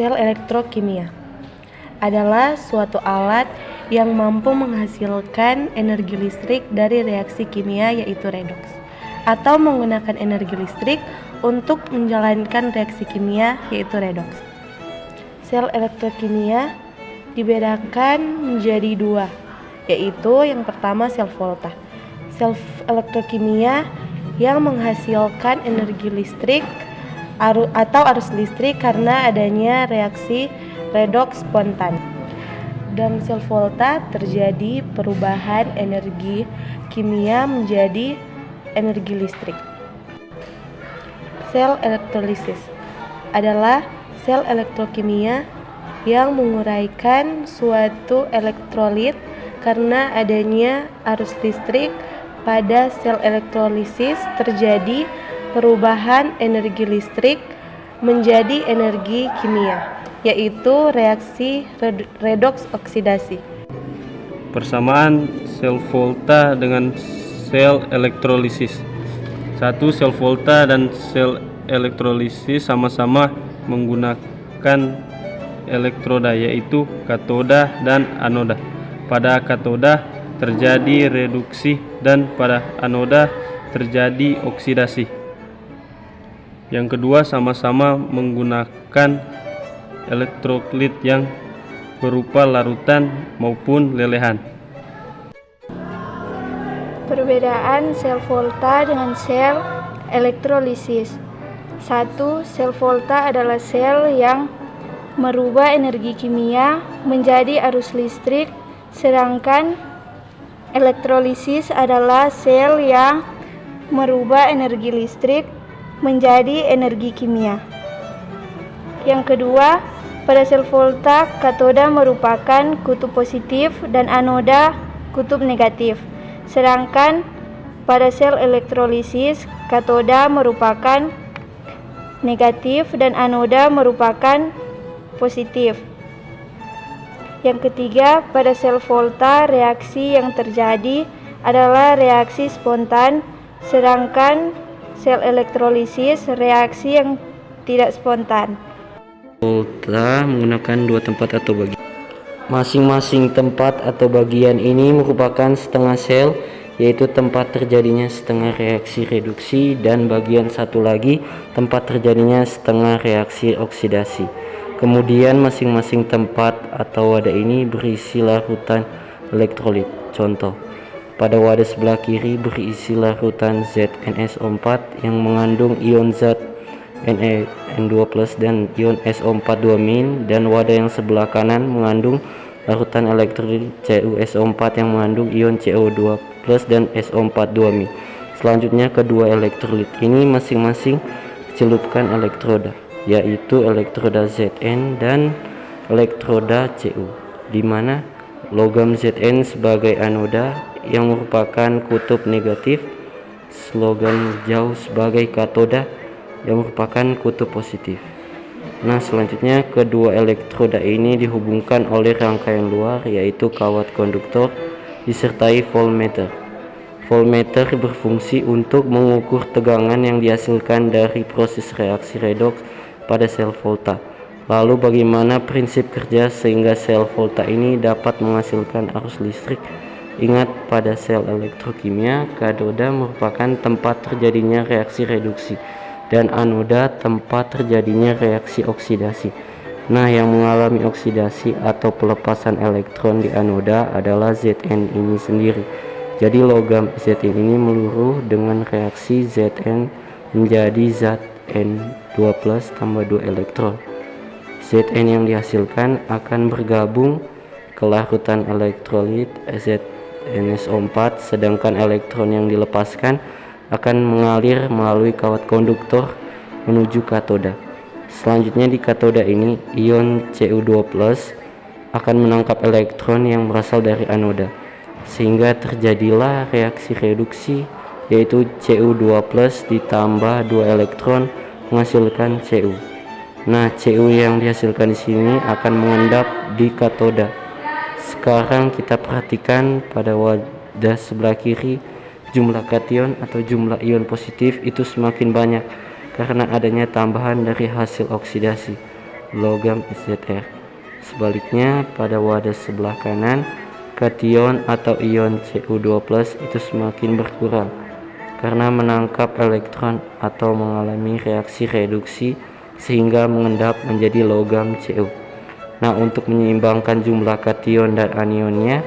Sel elektrokimia adalah suatu alat yang mampu menghasilkan energi listrik dari reaksi kimia yaitu redoks, atau menggunakan energi listrik untuk menjalankan reaksi kimia yaitu redoks. Sel elektrokimia dibedakan menjadi dua, yaitu yang pertama sel volta. Sel elektrokimia yang menghasilkan energi listrik atau arus listrik karena adanya reaksi redoks spontan. Dalam sel volta terjadi perubahan energi kimia menjadi energi listrik. Sel elektrolisis adalah sel elektrokimia yang menguraikan suatu elektrolit karena adanya arus listrik. Pada sel elektrolisis terjadi perubahan energi listrik menjadi energi kimia, yaitu reaksi redoks oksidasi. Persamaan sel volta dengan sel elektrolisis. Satu, sel volta dan sel elektrolisis sama-sama menggunakan elektroda, yaitu katoda dan anoda. Pada katoda terjadi reduksi dan pada anoda terjadi oksidasi. Yang kedua, sama-sama menggunakan elektrolit yang berupa larutan maupun lelehan. Perbedaan sel volta dengan sel elektrolisis. 1. Sel volta adalah sel yang merubah energi kimia menjadi arus listrik, sedangkan elektrolisis adalah sel yang merubah energi listrik menjadi energi kimia. Yang kedua, pada sel volta, katoda merupakan kutub positif dan anoda kutub negatif. Sedangkan pada sel elektrolisis, katoda merupakan negatif dan anoda merupakan positif. Yang ketiga, pada sel volta, reaksi yang terjadi adalah reaksi spontan, sedangkan sel elektrolisis reaksi yang tidak spontan. Volta menggunakan dua tempat atau bagian. Masing-masing tempat atau bagian ini merupakan setengah sel, yaitu tempat terjadinya setengah reaksi reduksi, dan bagian satu lagi tempat terjadinya setengah reaksi oksidasi. Kemudian masing-masing tempat atau wadah ini berisi larutan elektrolit. Contoh, pada wadah sebelah kiri berisi larutan ZnSO4 yang mengandung ion zat Na2+ dan ion SO4 2-, dan wadah yang sebelah kanan mengandung larutan elektrolit CuSO4 yang mengandung ion CO2+ dan SO4 2-. Selanjutnya, kedua elektrolit ini masing-masing celupkan elektroda, yaitu elektroda Zn dan elektroda Cu, di mana logam Zn sebagai anoda yang merupakan kutub negatif, logam jauh sebagai katoda yang merupakan kutub positif. Nah, selanjutnya kedua elektroda ini dihubungkan oleh rangkaian luar, yaitu kawat konduktor disertai voltmeter. Voltmeter berfungsi untuk mengukur tegangan yang dihasilkan dari proses reaksi redoks pada sel volta. Lalu bagaimana prinsip kerja sehingga sel volta ini dapat menghasilkan arus listrik? Ingat, pada sel elektrokimia, katoda merupakan tempat terjadinya reaksi reduksi dan anoda tempat terjadinya reaksi oksidasi. Nah, yang mengalami oksidasi atau pelepasan elektron di anoda adalah Zn ini sendiri. Jadi logam Zn ini meluruh dengan reaksi Zn menjadi zat N2+ tambah 2 elektron. Zn yang dihasilkan akan bergabung ke larutan elektrolit ZnSO4, sedangkan elektron yang dilepaskan akan mengalir melalui kawat konduktor menuju katoda. Selanjutnya di katoda ini, ion Cu2+ akan menangkap elektron yang berasal dari anoda, sehingga terjadilah reaksi reduksi, yaitu Cu2+ ditambah 2 elektron menghasilkan Cu. Nah, Cu yang dihasilkan di sini akan mengendap di katoda. Sekarang kita perhatikan pada wadah sebelah kiri, jumlah kation atau jumlah ion positif itu semakin banyak karena adanya tambahan dari hasil oksidasi. logam Zr. Sebaliknya, pada wadah sebelah kanan, kation atau ion Cu2+ itu semakin berkurang karena menangkap elektron atau mengalami reaksi reduksi sehingga mengendap menjadi logam Cu. Nah, untuk menyeimbangkan jumlah kation dan anionnya,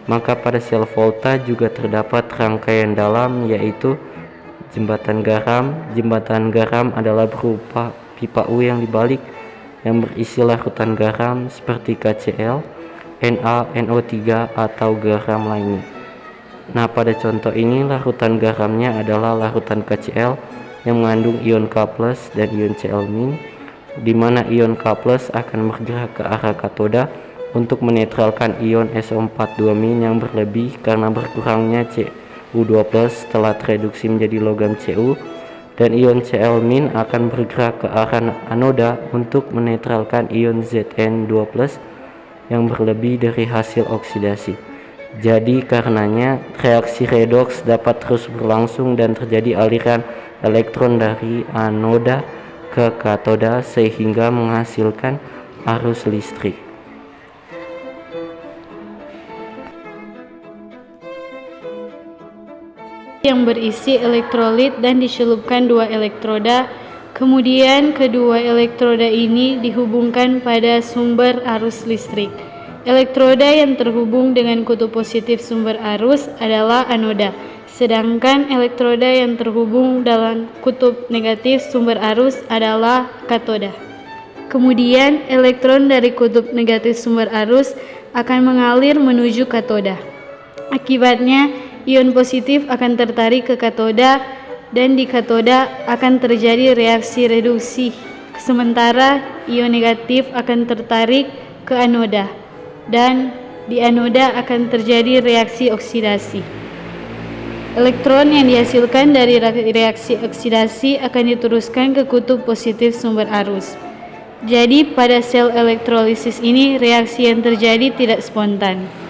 maka pada sel volta juga terdapat rangkaian dalam, yaitu jembatan garam. Jembatan garam adalah berupa pipa U yang dibalik yang berisi larutan garam seperti KCl, Na, NO3 atau garam lainnya. Nah, pada contoh ini larutan garamnya adalah larutan KCl yang mengandung ion K+ dan ion Cl-, di mana ion K+ akan bergerak ke arah katoda untuk menetralkan ion SO42- yang berlebih karena berkurangnya Cu2+ setelah tereduksi menjadi logam Cu, dan ion Cl- akan bergerak ke arah anoda untuk menetralkan ion Zn2+ yang berlebih dari hasil oksidasi. Jadi karenanya reaksi redoks dapat terus berlangsung dan terjadi aliran elektron dari anoda ke katoda sehingga menghasilkan arus listrik. Yang berisi elektrolit dan diselupkan 2 elektroda, kemudian kedua elektroda ini dihubungkan pada sumber arus listrik. Elektroda yang terhubung dengan kutub positif sumber arus adalah anoda, sedangkan elektroda yang terhubung dalam kutub negatif sumber arus adalah katoda. Kemudian elektron dari kutub negatif sumber arus akan mengalir menuju katoda. Akibatnya ion positif akan tertarik ke katoda dan di katoda akan terjadi reaksi reduksi, sementara ion negatif akan tertarik ke anoda dan di anoda akan terjadi reaksi oksidasi. Elektron yang dihasilkan dari reaksi oksidasi akan diteruskan ke kutub positif sumber arus. Jadi pada sel elektrolisis ini reaksi yang terjadi tidak spontan.